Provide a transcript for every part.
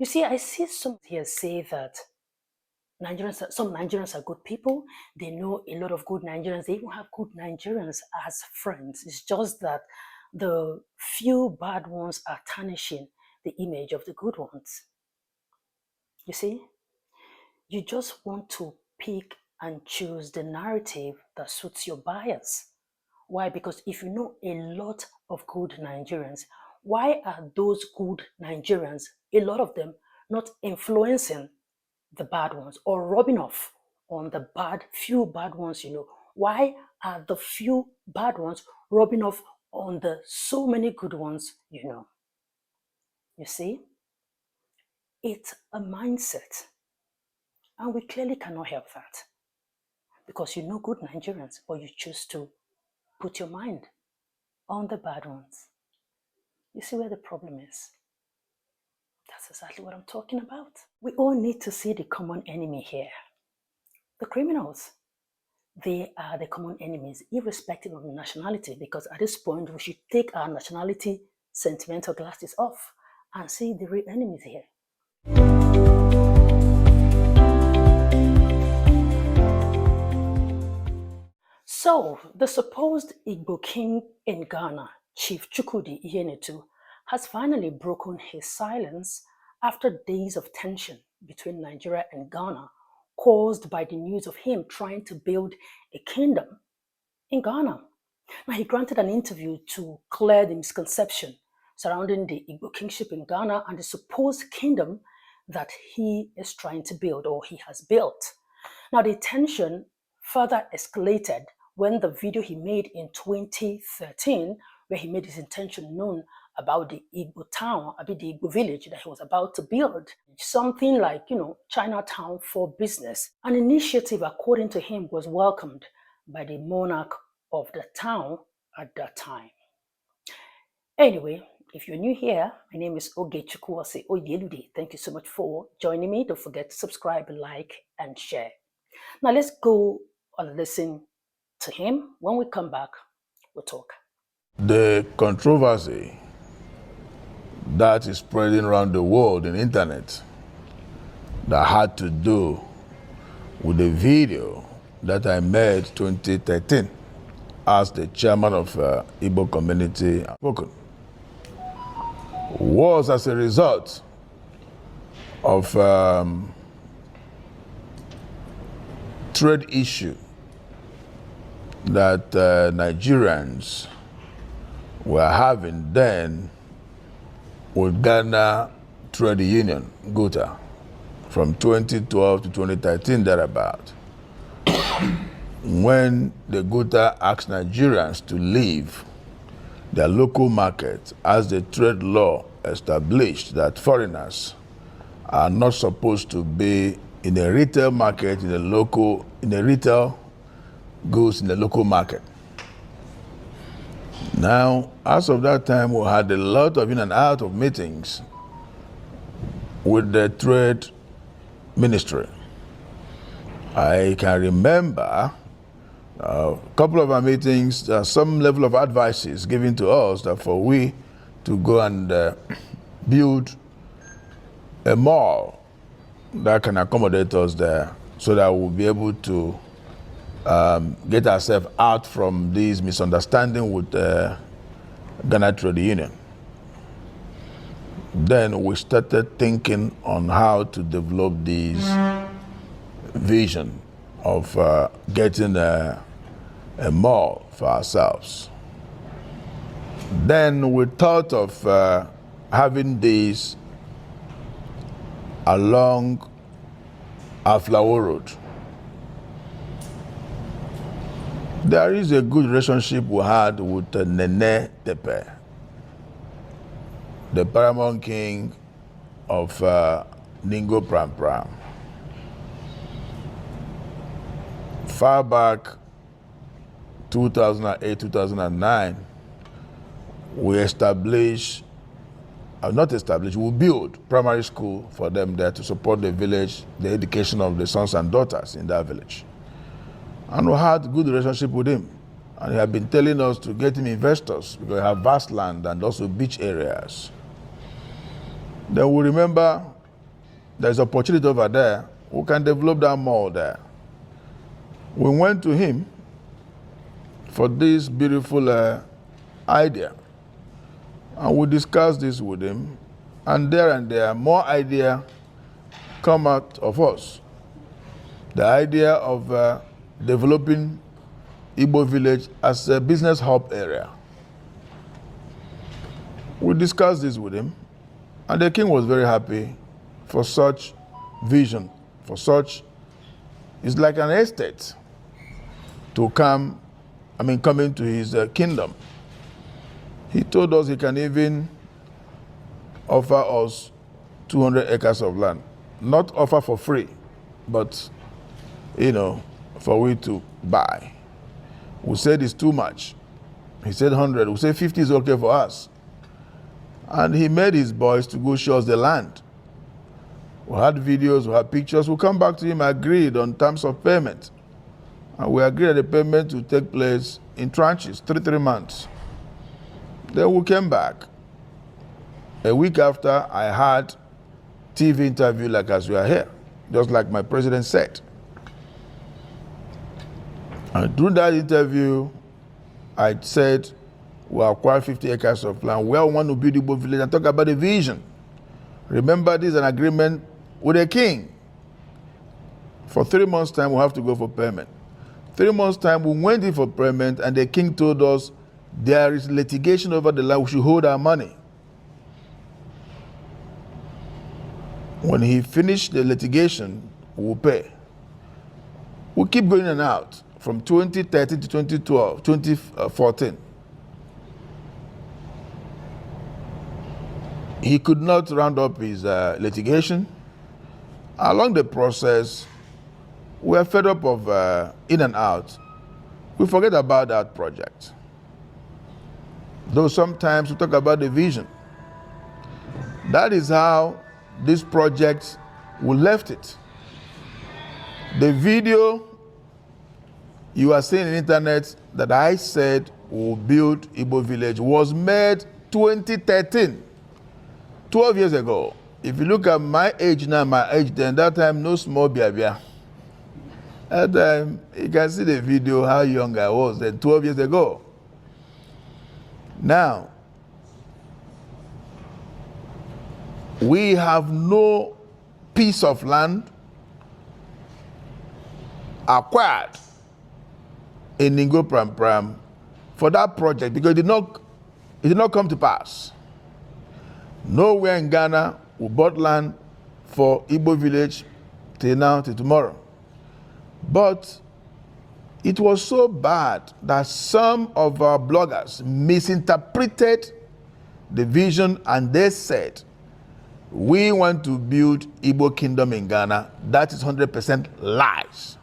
You see, I see some here say that some Nigerians are good people. They know a lot of good Nigerians. They even have good Nigerians as friends. It's just that the few bad ones are tarnishing the image of the good ones. You see, you just want to pick and choose the narrative that suits your bias. Why? Because if you know a lot of good Nigerians, why are those good Nigerians, a lot of them, not influencing the bad ones or rubbing off on the few bad ones you know? Why are the few bad ones rubbing off on the so many good ones you know? You see, it's a mindset, and we clearly cannot help that because you know good Nigerians, but you choose to put your mind on the bad ones. You see where the problem is? That's exactly what I'm talking about. We all need to see the common enemy here. The criminals. They are the common enemies, irrespective of nationality, because at this point, we should take our nationality sentimental glasses off and see the real enemies here. So, the supposed Igbo king in Ghana, Chief Chukwudi Ihenetu, has finally broken his silence after days of tension between Nigeria and Ghana, caused by the news of him trying to build a kingdom in Ghana. Now, he granted an interview to clear the misconception surrounding the Igbo kingship in Ghana and the supposed kingdom that he is trying to build or he has built. Now, the tension further escalated when the video he made in 2013, where he made his intention known about the Igbo town, the Igbo village that he was about to build, something like, Chinatown for business. An initiative, according to him, was welcomed by the monarch of the town at that time. Anyway, if you're new here, my name is Osih-Oyelude. Thank you so much for joining me. Don't forget to subscribe, like, and share. Now let's go and listen to him. When we come back, we'll talk. The controversy that is spreading around the world in the internet that had to do with the video that I made 2013 as the chairman of Igbo community spoken was as a result of trade issue that Nigerians were having then with Ghana Trade Union, GUTA, from 2012 to 2013 thereabout, when the GUTA asked Nigerians to leave their local market as the trade law established that foreigners are not supposed to be in a retail market, in a retail goods in the local market. Now, as of that time, we had a lot of in and out of meetings with the trade ministry. I can remember a couple of our meetings, some level of advices given to us that for we to go and build a mall that can accommodate us there so that we'll be able to get ourselves out from this misunderstanding with Ghana Trade Union. Then we started thinking on how to develop this vision of getting a mall for ourselves. Then we thought of having this along Aflawo Road. There is a good relationship we had with Nene Tepe, the paramount king of Ningo Pram Pram. Far back, 2008, 2009, we built primary school for them there to support the village, the education of the sons and daughters in that village. And we had a good relationship with him. And he had been telling us to get him investors because we have vast land and also beach areas. Then we remember there's opportunity over there. We can develop that mall there. We went to him for this beautiful idea. And we discussed this with him. And there, more idea come out of us. The idea of developing Igbo village as a business hub area. We discussed this with him, and the king was very happy for such vision, for such, it's like an estate to come into his kingdom. He told us he can even offer us 200 acres of land. Not offer for free, but, for we to buy. We said it's too much. He said 100. We said 50 is okay for us. And he made his boys to go show us the land. We had videos, we had pictures. We come back to him, agreed on terms of payment. And we agreed that the payment will take place in tranches, 3 months. Then we came back. A week after, I had TV interview like as we are here, just like my president said. And during that interview, I said, we acquired 50 acres of land. We all want to build Igbo village and talk about the vision. Remember, this is an agreement with the king. For 3 months' time, we have to go for payment. 3 months' time, we went in for payment, and the king told us there is litigation over the land. We should hold our money. When he finished the litigation, we'll pay. We keep going in and out from 2013 to 2014. He could not round up his litigation. Along the process, we are fed up of in and out. We forget about that project. Though sometimes we talk about the vision. That is how this project, we left it. The video you are seeing on the internet that I said we'll build Igbo village was made 2013, 12 years ago. If you look at my age now, my age then, that time no small biabia. That time, you can see the video how young I was then, 12 years ago. Now, we have no piece of land acquired in Ningo Pram Pram for that project because it did not come to pass. Nowhere in Ghana we bought land for Igbo village till now, till tomorrow. But it was so bad that some of our bloggers misinterpreted the vision and they said, we want to build Igbo kingdom in Ghana. That is 100% lies.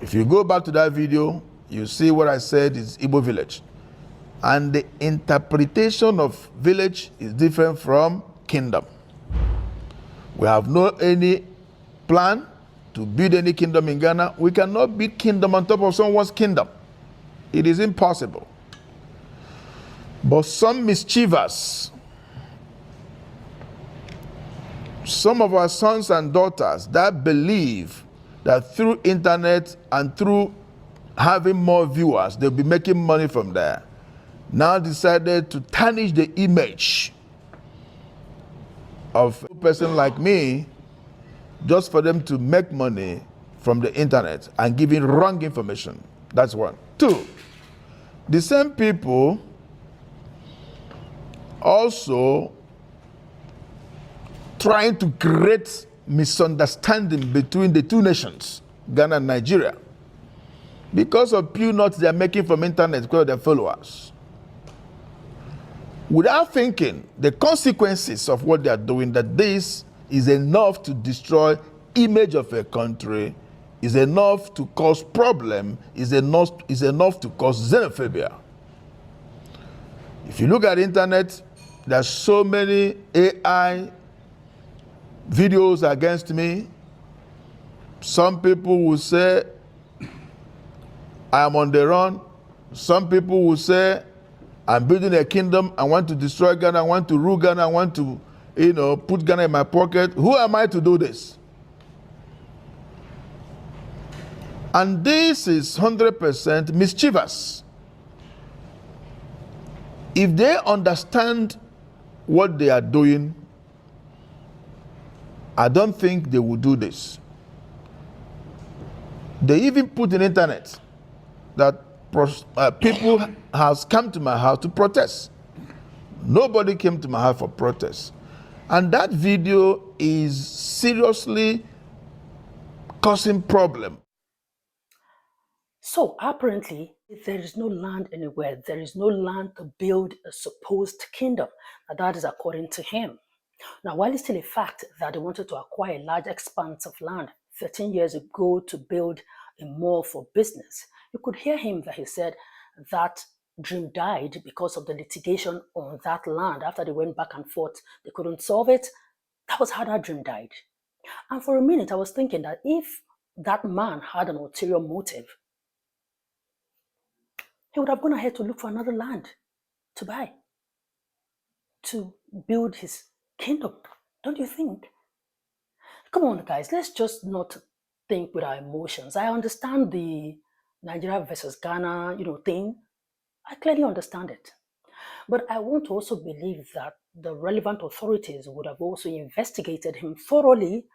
If you go back to that video, you see what I said is Igbo village. And the interpretation of village is different from kingdom. We have no any plan to build any kingdom in Ghana. We cannot build kingdom on top of someone's kingdom. It is impossible. But some mischievous, some of our sons and daughters that believe that through internet and through having more viewers, they'll be making money from there, now decided to tarnish the image of a person like me just for them to make money from the internet and giving wrong information. That's one. Two, the same people also trying to create misunderstanding between the two nations, Ghana and Nigeria, because of pew notes they are making from internet because of their followers. Without thinking the consequences of what they are doing, that this is enough to destroy image of a country, is enough to cause problem, is enough to cause xenophobia. If you look at the internet, there's so many AI videos against me. Some people will say I am on the run. Some people will say I'm building a kingdom. I want to destroy Ghana. I want to rule Ghana. I want to put Ghana in my pocket. Who am I to do this? And this is 100% mischievous. If they understand what they are doing, I don't think they will do this. They even put in the internet that people has come to my house to protest. Nobody came to my house for protest. And that video is seriously causing problem. So apparently, there is no land anywhere. There is no land to build a supposed kingdom. And that is according to him. Now, while it's still a fact that they wanted to acquire a large expanse of land 13 years ago to build a mall for business, you could hear him that he said that dream died because of the litigation on that land. After they went back and forth, they couldn't solve it. That was how that dream died. And for a minute, I was thinking that if that man had an ulterior motive, he would have gone ahead to look for another land to buy, to build his kingdom. Don't you think? Come on, guys, let's just not think with our emotions. I understand the Nigeria versus Ghana, thing. I clearly understand it. But I want to also believe that the relevant authorities would have also investigated him thoroughly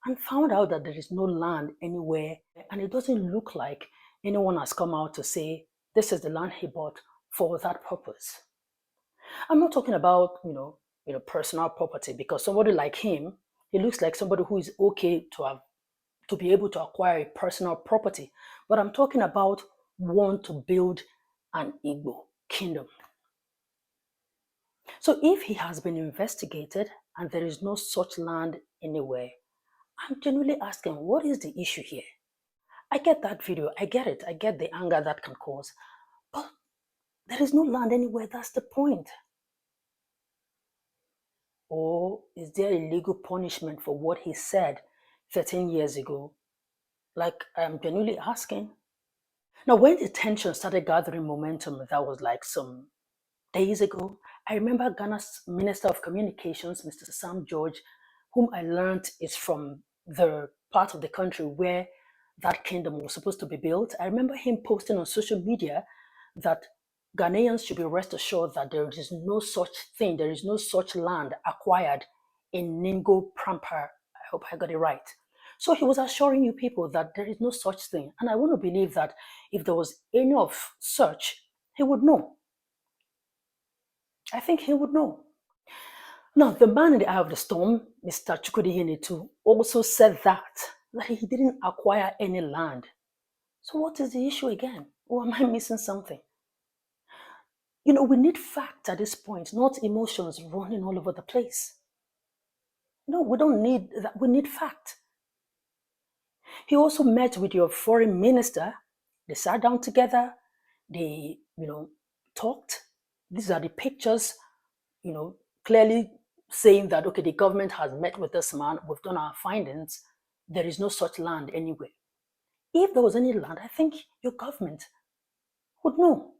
and found out that there is no land anywhere. And it doesn't look like anyone has come out to say, this is the land he bought for that purpose. I'm not talking about, personal property, because somebody like him, he looks like somebody who is okay to be able to acquire a personal property. But I'm talking about one to build an Igbo kingdom. So if he has been investigated and there is no such land anywhere, I'm genuinely asking, what is the issue here? I get that video, I get it, I get the anger that can cause, but there is no land anywhere, that's the point. Or is there a legal punishment for what he said 13 years ago? Like, I'm genuinely asking. Now, when the tension started gathering momentum, that was like some days ago, I remember Ghana's Minister of Communications, Mr. Sam George, whom I learned is from the part of the country where that kingdom was supposed to be built. I remember him posting on social media that Ghanaians should be rest assured that there is no such thing, there is no such land acquired in Ningo Prampar. I hope I got it right. So he was assuring you people that there is no such thing. And I want to believe that if there was any of such, he would know. I think he would know. Now, the man in the eye of the storm, Mr. Chukwudi Ihenetu, also said that he didn't acquire any land. So what is the issue again? Or am I missing something? We need facts at this point, not emotions running all over the place. No, we don't need that. We need fact. He also met with your foreign minister. They sat down together. They, talked. These are the pictures, clearly saying that, okay, the government has met with this man. We've done our findings. There is no such land anywhere. If there was any land, I think your government would know.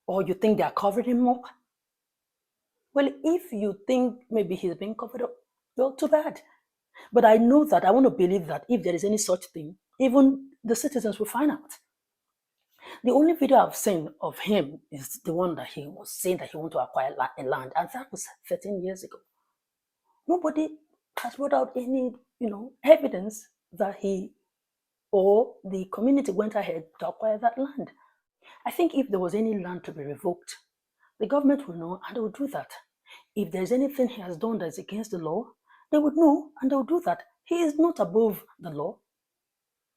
Or you think they are covering him up? Well, if you think maybe he's being covered up, well, too bad. But I know that I want to believe that if there is any such thing, even the citizens will find out. The only video I've seen of him is the one that he was saying that he wanted to acquire a land, and that was 13 years ago. Nobody has brought out any, evidence that he or the community went ahead to acquire that land. I think if there was any land to be revoked, the government will know and they will do that. If there's anything he has done that's against the law, they would know and they will do that. He is not above the law.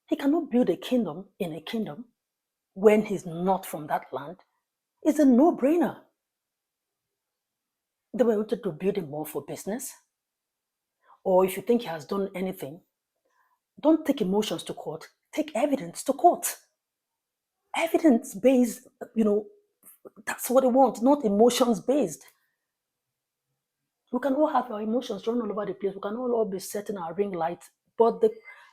He cannot build a kingdom in a kingdom when he's not from that land. It's a no-brainer. They were wanted to build a mall for business. Or if you think he has done anything, don't take emotions to court. Take evidence to court. Evidence-based, that's what they want, not emotions-based. We can all have our emotions run all over the place. We can all be setting our ring light, but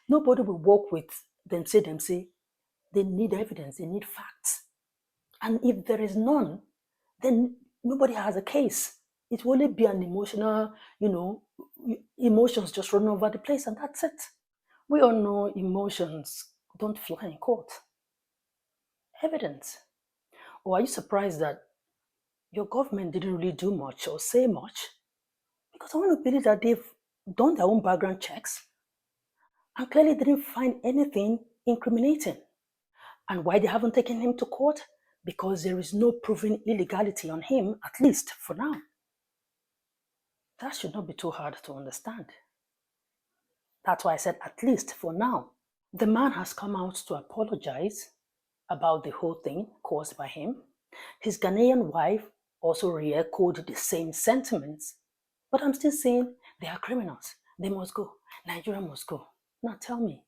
nobody will walk with them say. They need evidence, they need facts. And if there is none, then nobody has a case. It will only be an emotional, emotions just running over the place, and that's it. We all know emotions don't fly in court. Evidence. Or are you surprised that your government didn't really do much or say much? Because I want to believe that they've done their own background checks and clearly didn't find anything incriminating. And why they haven't taken him to court? Because there is no proven illegality on him, at least for now. That should not be too hard to understand. That's why I said at least for now. The man has come out to apologize about the whole thing caused by him. His Ghanaian wife also re-echoed the same sentiments. But I'm still saying they are criminals. They must go. Nigeria must go. Now tell me,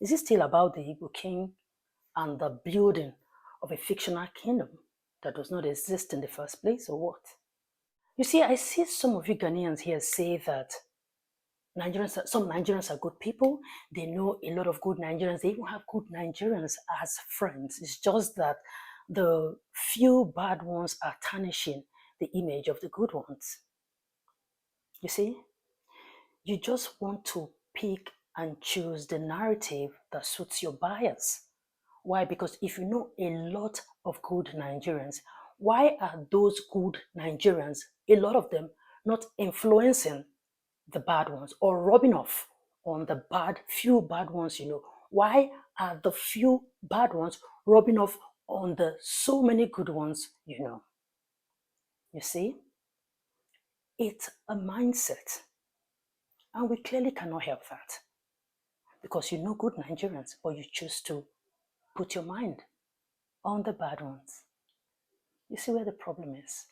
is it still about the Igbo king and the building of a fictional kingdom that does not exist in the first place, or what? You see, I see some of you Ghanaians here say that some Nigerians are good people. They know a lot of good Nigerians. They even have good Nigerians as friends. It's just that the few bad ones are tarnishing the image of the good ones. You see, you just want to pick and choose the narrative that suits your bias. Why? Because if you know a lot of good Nigerians, why are those good Nigerians, a lot of them, not influencing the bad ones or rubbing off on the few bad ones you know? Why are the few bad ones rubbing off on the so many good ones you know? You see, it's a mindset, and we clearly cannot help that because you know good Nigerians, but you choose to put your mind on the bad ones. You see where the problem is?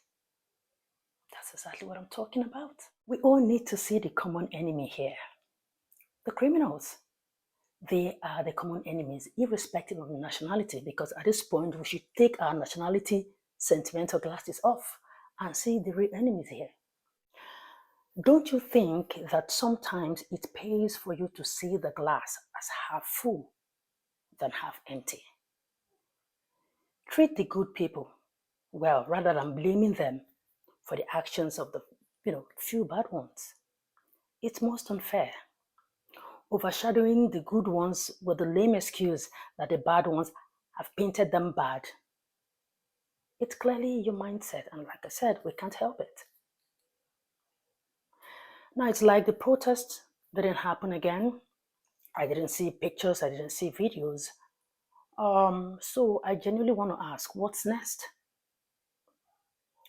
That's exactly what I'm talking about. We all need to see the common enemy here. The criminals. They are the common enemies, irrespective of nationality, because at this point, we should take our nationality sentimental glasses off and see the real enemies here. Don't you think that sometimes it pays for you to see the glass as half full than half empty? Treat the good people well rather than blaming them for the actions of the few bad ones. It's most unfair. Overshadowing the good ones with the lame excuse that the bad ones have painted them bad. It's clearly your mindset, and like I said, we can't help it. Now it's like the protest didn't happen again. I didn't see pictures, I didn't see videos. So I genuinely want to ask, what's next?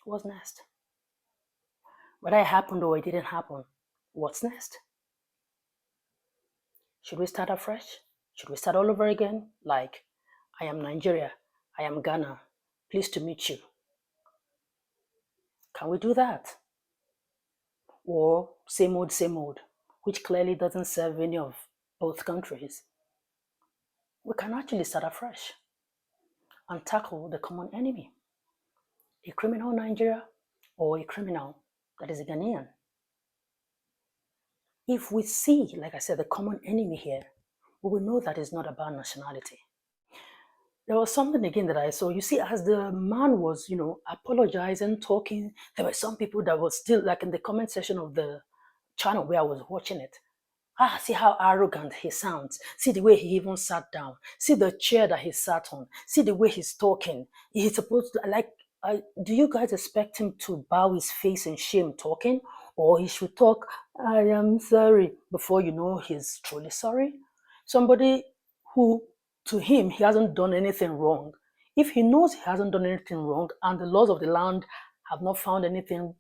What's next? Whether it happened or it didn't happen, what's next? Should we start afresh? Should we start all over again? Like, I am Nigeria, I am Ghana, pleased to meet you. Can we do that? Or same old, which clearly doesn't serve any of both countries? We can actually start afresh and tackle the common enemy. A criminal Nigeria or a criminal that is a Ghanaian. If we see, like I said, the common enemy here, we will know that it's not about nationality. There was something again that I saw. You see, as the man was, apologizing, talking, there were some people that were still, like in the comment section of the channel where I was watching it. See how arrogant he sounds. See the way he even sat down. See the chair that he sat on. See the way he's talking. He's supposed to, do you guys expect him to bow his face in shame talking? Or he should talk, I am sorry, before you know he's truly sorry? Somebody who, to him, he hasn't done anything wrong. If he knows he hasn't done anything wrong and the laws of the land have not found anything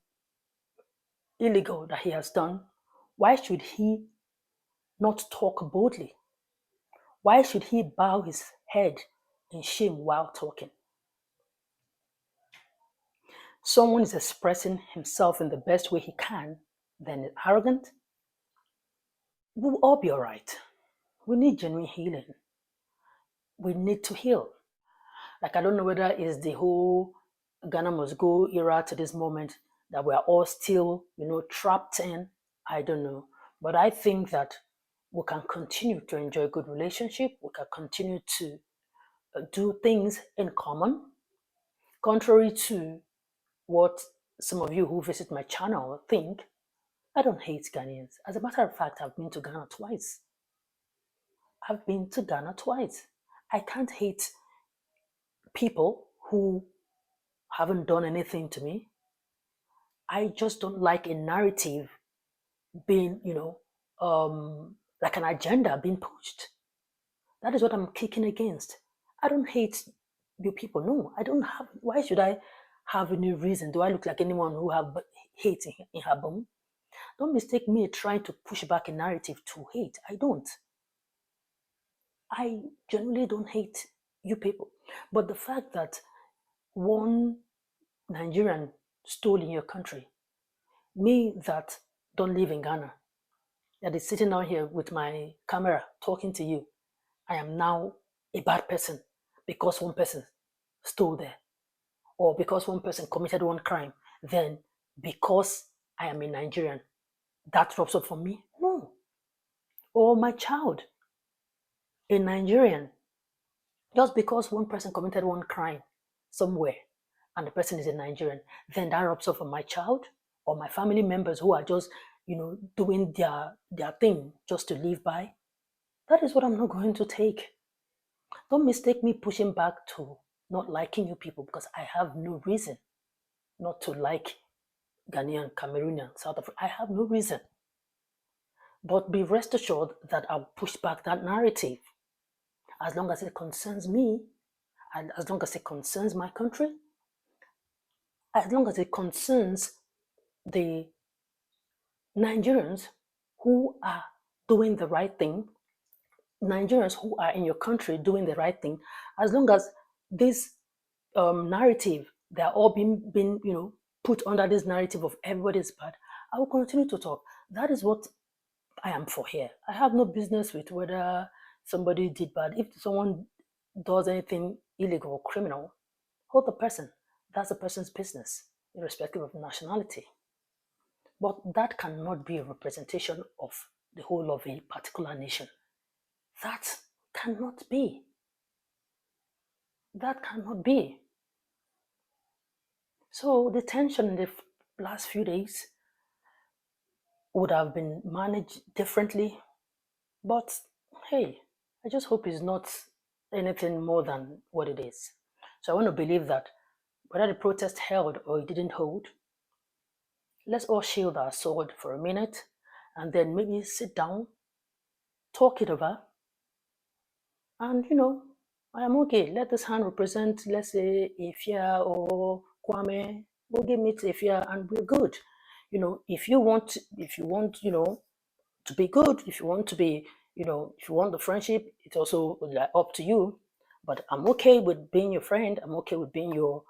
illegal that he has done, why should he not talk boldly? Why should he bow his head in shame while talking? Someone is expressing himself in the best way he can, then is arrogant. We'll all be all right. We need genuine healing. We need to heal. Like, I don't know whether it's the whole Ghana must go era to this moment that we're all still, trapped in. I don't know. But I think that we can continue to enjoy good relationship. We can continue to do things in common, contrary to what some of you who visit my channel think I don't hate Ghanaians. As a matter of fact, I've been to Ghana twice. I've been to Ghana twice. I can't hate people who haven't done anything to me. I just don't like a narrative being, like an agenda being pushed. That is what I'm kicking against. I don't hate you people. No, I don't have. Why should I have any reason? Do I look like anyone who have hate in her bone? Don't mistake me trying to push back a narrative to hate. I don't. I generally don't hate you people. But the fact that one Nigerian stole in your country, me that don't live in Ghana, that is sitting down here with my camera talking to you, I am now a bad person because one person stole there, or because one person committed one crime, then because I am a Nigerian, that drops off for me? No. Or my child, a Nigerian, just because one person committed one crime somewhere and the person is a Nigerian, then that rubs off on my child or my family members who are just, doing their thing just to live by. That is what I'm not going to take. Don't mistake me pushing back to not liking you people, because I have no reason not to like Ghanaian, Cameroonian, South Africa. I have no reason. But be rest assured that I'll push back that narrative as long as it concerns me, and as long as it concerns my country, as long as it concerns the Nigerians who are doing the right thing, Nigerians who are in your country doing the right thing, as long as this narrative, they're all being put under this narrative of everybody's bad, I will continue to talk. That is what I am for here. I have no business with whether somebody did bad. If someone does anything illegal or criminal, hold the person. That's the person's business, irrespective of nationality. But that cannot be a representation of the whole of a particular nation. That cannot be. That cannot be. So the tension in the last few days would have been managed differently. But hey, I just hope it's not anything more than what it is. So I want to believe that whether the protest held or it didn't hold, let's all shield our sword for a minute and then maybe sit down, talk it over, and I am okay. Let this hand represent, let's say, Ifya or Kwame. We'll give it Ifya and we're good. If you want, to be good, if you want to be, if you want the friendship, it's also up to you. But I'm okay with being your friend. I'm okay with being your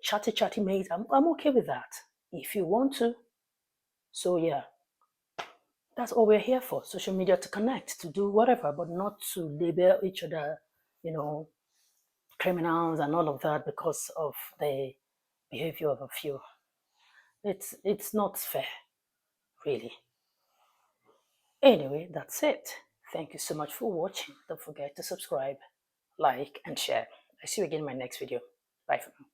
chatty mate. I'm okay with that if you want to. So yeah, that's all we're here for. Social media, to connect, to do whatever, but not to label each other, criminals and all of that because of the behavior of a few. It's not fair, really. Anyway, that's it. Thank you so much for watching. Don't forget to subscribe, like, and share. I see you again in my next video. Bye for now.